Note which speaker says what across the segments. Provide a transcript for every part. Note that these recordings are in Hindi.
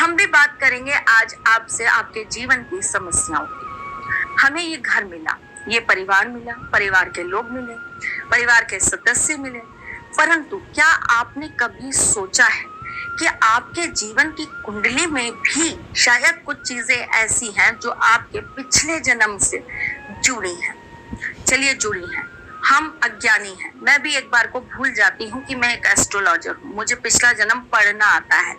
Speaker 1: हम भी बात करेंगे आज आपसे आपके जीवन की समस्याओं की। हमें ये घर मिला, ये परिवार मिला, परिवार के लोग मिले, परिवार के सदस्य मिले, परंतु क्या आपने कभी सोचा है कि आपके जीवन की कुंडली में भी शायद कुछ चीजें ऐसी हैं जो आपके पिछले जन्म से जुड़ी हैं? चलिए, जुड़ी हैं। हम अज्ञानी हैं। मैं भी एक बार को भूल जाती हूँ कि मैं एक एस्ट्रोलॉजर हूँ। मुझे पिछला जन्म पढ़ना आता है,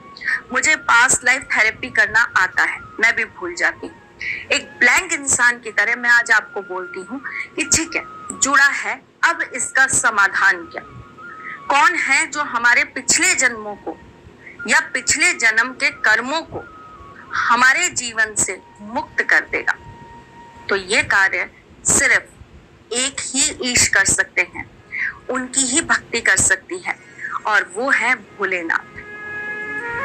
Speaker 1: मुझे पास्ट लाइफ थेरेपी करना आता है, मैं भी भूल जाती हूँ। एक ब्लैंक इंसान की तरह मैं आज आपको बोलती हूँ कि ठीक है, जुड़ा है, अब इसका समाधान क्या? कौन है जो हमारे पिछले जन्मों को या पिछले जन्म के कर्मों को हमारे जीवन से मुक्त कर देगा? तो ये कार्य सिर्फ एक ही ईश कर सकते हैं, उनकी ही भक्ति कर सकती है, और वो है भोलेनाथ।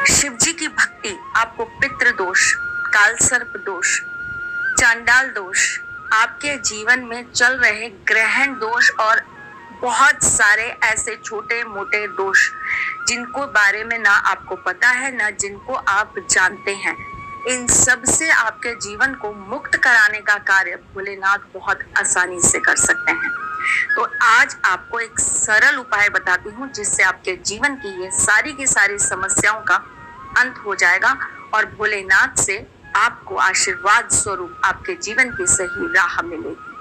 Speaker 1: शिव जी की भक्ति आपको पितृ दोष, काल सर्प दोष, चांडाल दोष, आपके जीवन में चल रहे ग्रहण दोष और बहुत सारे ऐसे छोटे मोटे दोष जिनको बारे में ना आपको पता है ना जिनको आप जानते हैं, इन सब से आपके जीवन को मुक्त कराने का कार्य भोलेनाथ बहुत आसानी से कर सकते हैं। तो आज आपको एक सरल उपाय बताती हूँ जिससे आपके जीवन की ये सारी की सारी समस्याओं का अंत हो जाएगा और भोलेनाथ से आपको आशीर्वाद स्वरूप आपके जीवन की सही राह मिलेगी।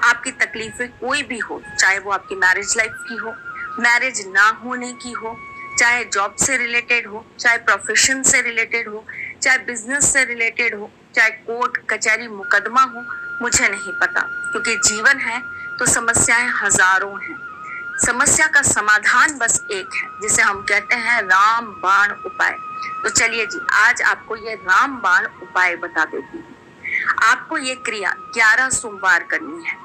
Speaker 1: आपकी तकलीफें कोई भी हो, चाहे वो आपकी मैरिज लाइफ की हो, मैरिज ना होने की हो, चाहे जॉब से रिलेटेड हो, चाहे प्रोफेशन से रिलेटेड हो, चाहे बिजनेस से रिलेटेड हो, चाहे कोर्ट कचहरी मुकदमा हो, मुझे नहीं पता, क्योंकि जीवन है तो समस्याएं हजारों हैं। समस्या का समाधान बस एक है, जिसे हम कहते हैं रामबाण उपाय। तो चलिए जी, आज आपको ये रामबाण उपाय बता देती हूँ। आपको ये क्रिया 11 सोमवार करनी है।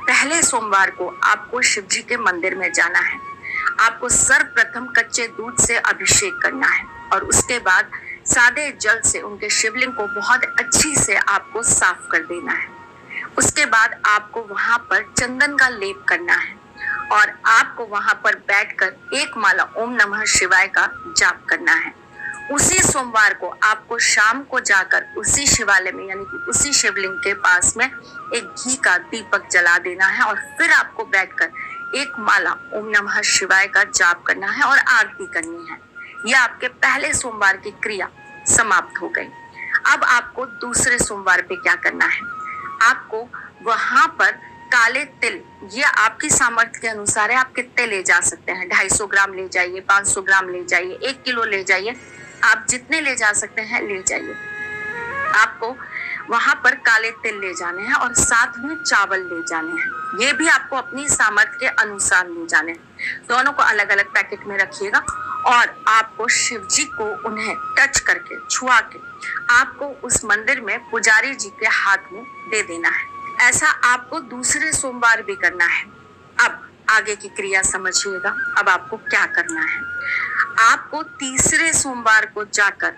Speaker 1: पहले सोमवार को आपको शिव जी के मंदिर में जाना है। आपको सर्वप्रथम कच्चे दूध से अभिषेक करना है और उसके बाद सादे जल से उनके शिवलिंग को बहुत अच्छी से आपको साफ कर देना है। उसके बाद आपको वहां पर चंदन का लेप करना है और आपको वहां पर बैठकर एक माला ओम नमः शिवाय का जाप करना है। उसी सोमवार को आपको शाम को जाकर उसी शिवालय में यानी कि उसी शिवलिंग के पास में एक घी का दीपक जला देना है और फिर आपको बैठकर एक माला ओम नमः शिवाय का जाप करना है और आरती करनी है। यह आपके पहले सोमवार की क्रिया समाप्त हो गई। अब आपको दूसरे सोमवार पे क्या करना है? आपको वहां पर काले तिल, ये आपकी सामर्थ्य के अनुसार है, आप कितने ले जा सकते हैं, 250 ग्राम ले जाइए, 500 ग्राम ले जाइए, 1 किलो ले जाइए, आप जितने ले जा सकते हैं ले जाइए। आपको वहां पर काले तिल ले जाने हैं और साथ में चावल ले जाने हैं। ये भी आपको अपनी सामर्थ्य के अनुसार ले जाने हैं। दोनों को अलग अलग पैकेट में रखिएगा और आपको शिव जी को उन्हें टच करके, छुआ के आपको उस मंदिर में पुजारी जी के हाथ में दे देना है। ऐसा आपको दूसरे सोमवार भी करना है। अब आगे की क्रिया समझिएगा। अब आपको क्या करना है? आपको तीसरे सोमवार को जाकर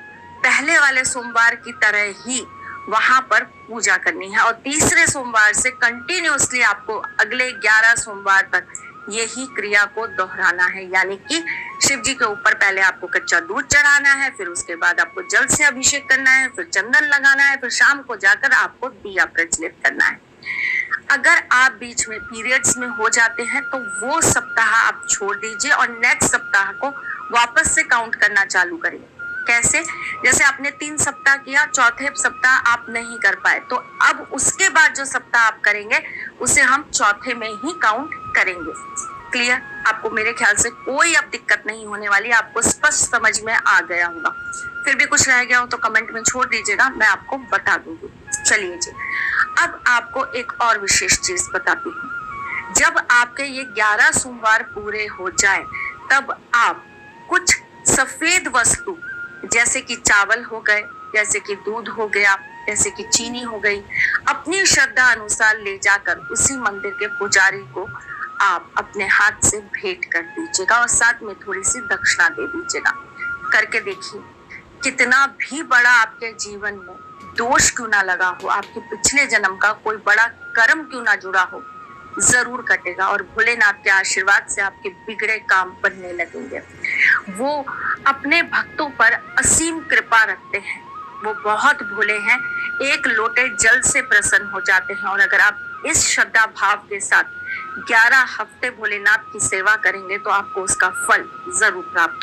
Speaker 1: पहले वाले सोमवार की तरह ही वहां पर पूजा करनी है और तीसरे सोमवार से कंटिन्यूअसली आपको अगले 11 सोमवार तक यही क्रिया को दोहराना है। यानी कि शिव जी के ऊपर पहले आपको कच्चा दूध चढ़ाना है, फिर उसके बाद आपको जल से अभिषेक करना है, फिर चंदन लगाना है, फिर शाम को जाकर आपको दिया प्रज्वलित करना है। अगर आप बीच में पीरियड्स में हो जाते हैं तो वो सप्ताह आप छोड़ दीजिए और नेक्स्ट सप्ताह को वापस से काउंट करना चालू करिए। कैसे? जैसे आपने 3 सप्ताह किया, चौथे सप्ताह आप नहीं कर पाए, तो अब उसके बाद जो सप्ताह आप करेंगे उसे हम चौथे में ही काउंट करेंगे। क्लियर? आपको मेरे ख्याल से कोई अब दिक्कत नहीं होने वाली, आपको स्पष्ट समझ में आ गया होगा। फिर भी कुछ रह गया हो तो कमेंट में छोड़ दीजिएगा, मैं आपको बता दूंगी। चलिए जी, अब आपको एक और विशेष चीज बताती हूँ। जब आपके ये 11 सोमवार पूरे हो जाए तब आप कुछ सफेद वस्तु जैसे कि चावल हो गए, जैसे कि दूध हो गया, जैसे कि चीनी हो गई, अपनी श्रद्धा अनुसार ले जाकर उसी मंदिर के पुजारी को आप अपने हाथ से भेंट कर दीजिएगा और साथ में थोड़ी सी दक्षिणा दे दीजिएगा। करके देखिए, कितना भी बड़ा आपके जीवन में दोष क्यों ना लगा हो, आपके पिछले जन्म का कोई बड़ा कर्म क्यों ना जुड़ा हो, जरूर कटेगा और भोलेनाथ के आशीर्वाद से आपके बिगड़े काम बनने लगेंगे। वो अपने भक्तों पर असीम कृपा रखते हैं, वो बहुत भोले हैं, एक लोटे जल से प्रसन्न हो जाते हैं। और अगर आप इस श्रद्धा भाव के साथ 11 हफ्ते भोलेनाथ की सेवा करेंगे तो आपको उसका फल जरूर प्राप्त होगा।